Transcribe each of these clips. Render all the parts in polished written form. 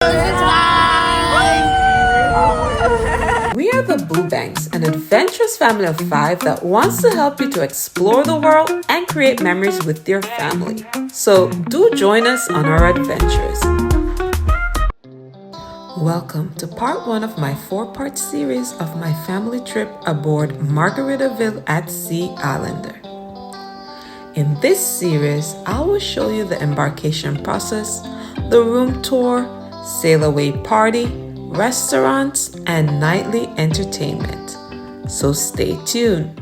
We are the Boo Banks, an adventurous family of 5 that wants to help you to explore the world and create memories with your family. So do join us on our adventures. Welcome to part 1 of my 4-part series of my family trip aboard Margaritaville at Sea Islander. In this series, I will show you the embarkation process, the room tour, sail away party, restaurants, and nightly entertainment. So stay tuned.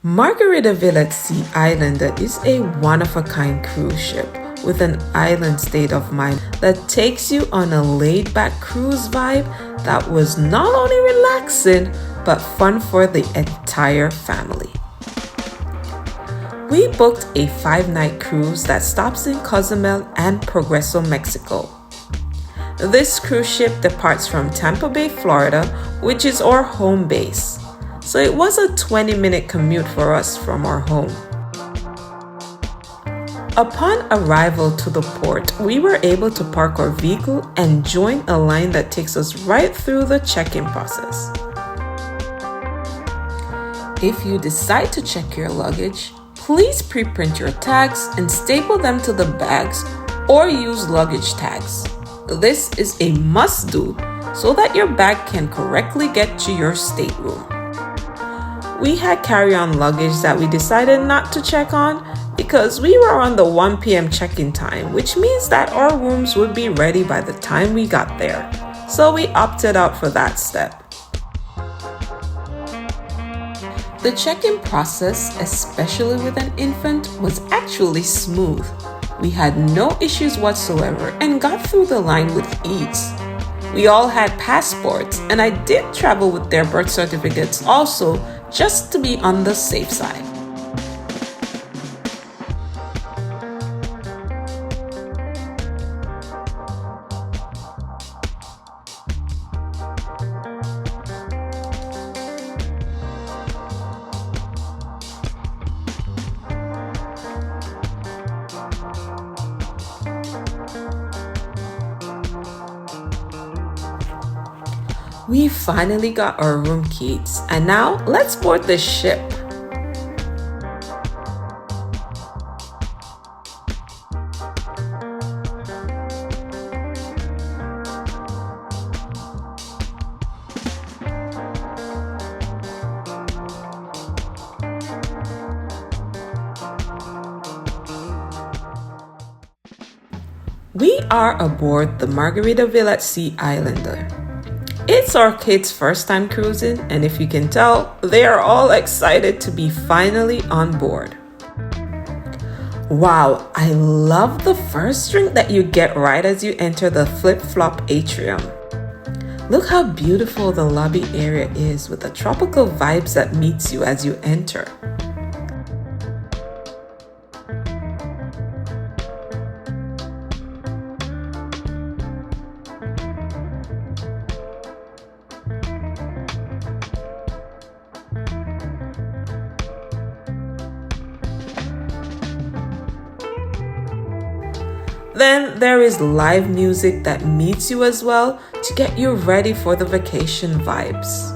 Margaritaville at Sea Islander is a one-of-a-kind cruise ship with an island state of mind that takes you on a laid-back cruise vibe that was not only relaxing but fun for the entire family. We booked a 5-night cruise that stops in Cozumel and Progreso, Mexico. This cruise ship departs from Tampa Bay, Florida, which is our home base. So it was a 20-minute commute for us from our home. Upon arrival to the port, we were able to park our vehicle and join a line that takes us right through the check-in process. If you decide to check your luggage, please pre-print your tags and staple them to the bags or use luggage tags. This is a must-do so that your bag can correctly get to your stateroom. We had carry-on luggage that we decided not to check on because we were on the 1 p.m. check-in time, which means that our rooms would be ready by the time we got there. So we opted out for that step. The check-in process, especially with an infant, was actually smooth. We had no issues whatsoever and got through the line with ease. We all had passports, and I did travel with their birth certificates also, just to be on the safe side. We finally got our room keys, and now let's board the ship. We are aboard the Margaritaville at Sea Islander. It's our kids' first time cruising, and if you can tell, they are all excited to be finally on board. Wow, I love the first drink that you get right as you enter the flip-flop atrium. Look how beautiful the lobby area is with the tropical vibes that meets you as you enter. Then there is live music that meets you as well to get you ready for the vacation vibes.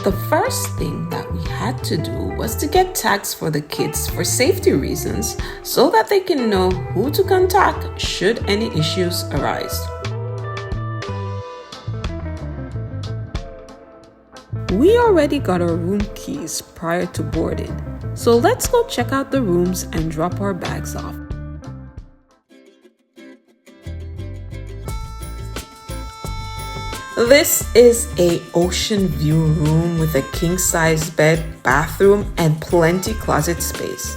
The first thing that we had to do was to get tags for the kids for safety reasons so that they can know who to contact should any issues arise. We already got our room keys prior to boarding, so let's go check out the rooms and drop our bags off. This is a ocean view room with a king-size bed, bathroom, and plenty closet space.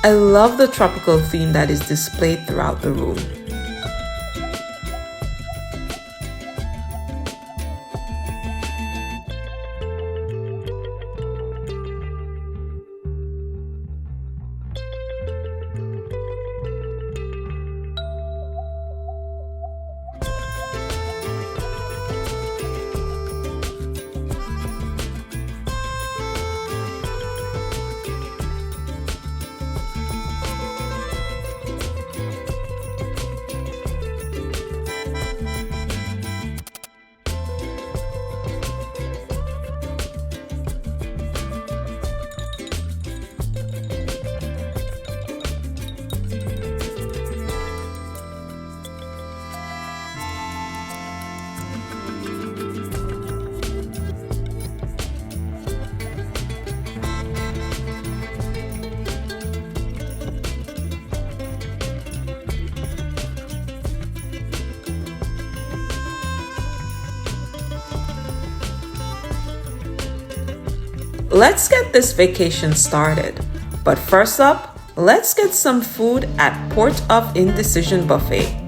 I love the tropical theme that is displayed throughout the room. let's get this vacation started. But first up, let's get some food at Port of Indecision Buffet.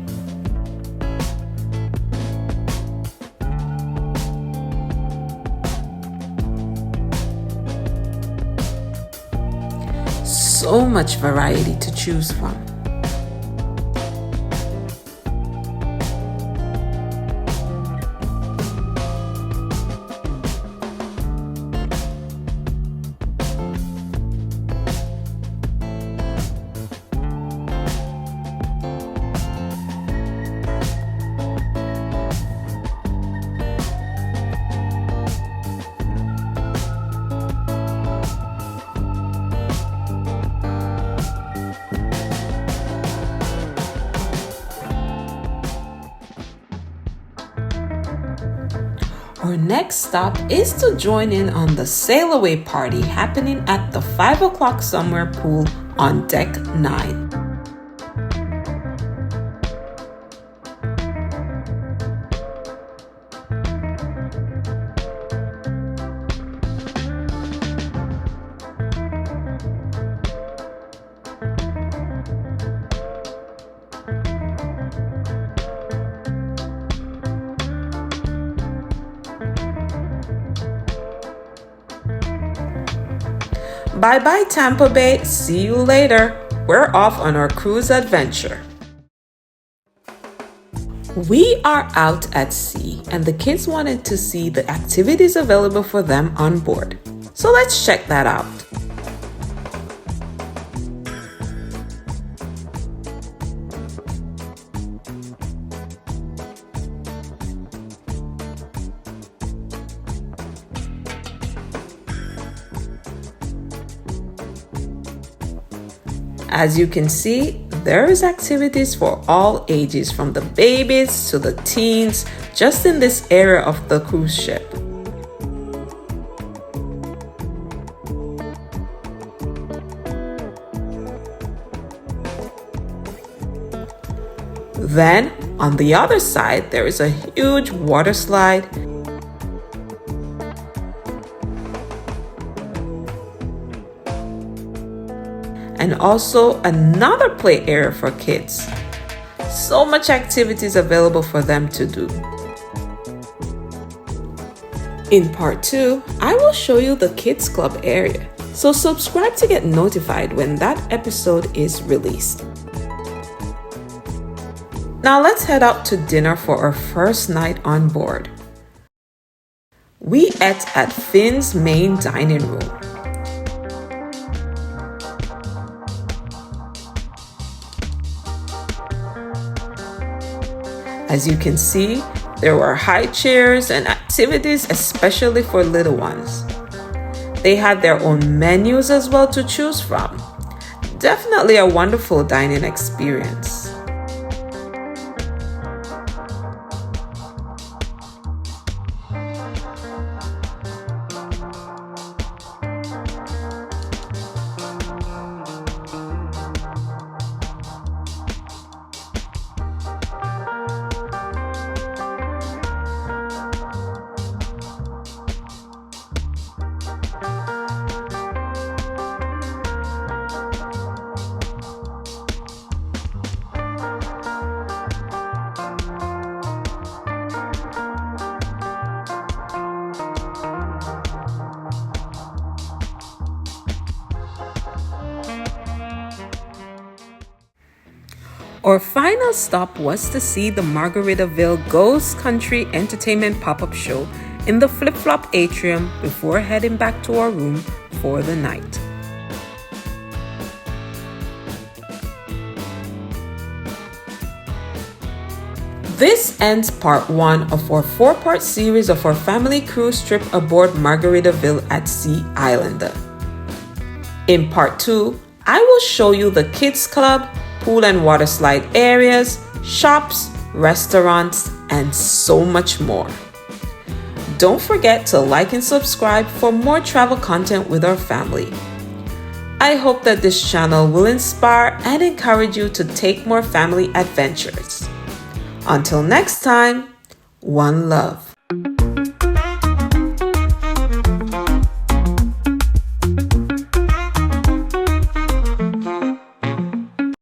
So much variety to choose from. Our next stop is to join in on the sail away party happening at the 5 o'clock summer pool on deck 9. Bye bye Tampa Bay, see you later. We're off on our cruise adventure. We are out at sea and the kids wanted to see the activities available for them on board. So let's check that out. As you can see, there is activities for all ages from the babies to the teens just in this area of the cruise ship. Then on the other side, there is a huge water slide and also another play area for kids. So much activities available for them to do. In part 2, I will show you the kids club area, so subscribe to get notified when that episode is released. Now let's head out to dinner for our first night on board. We ate at Finn's main dining room. As you can see, there were high chairs and activities especially for little ones. They had their own menus as well to choose from. Definitely a wonderful dining experience. Our final stop was to see the Margaritaville Ghost Country Entertainment pop-up show in the flip-flop atrium before heading back to our room for the night. This ends part 1 of our 4-part series of our family cruise trip aboard Margaritaville at Sea Islander. In part 2, I will show you the kids club, pool and water slide areas, shops, restaurants, and so much more. Don't forget to like and subscribe for more travel content with our family. I hope that this channel will inspire and encourage you to take more family adventures. Until next time, one love.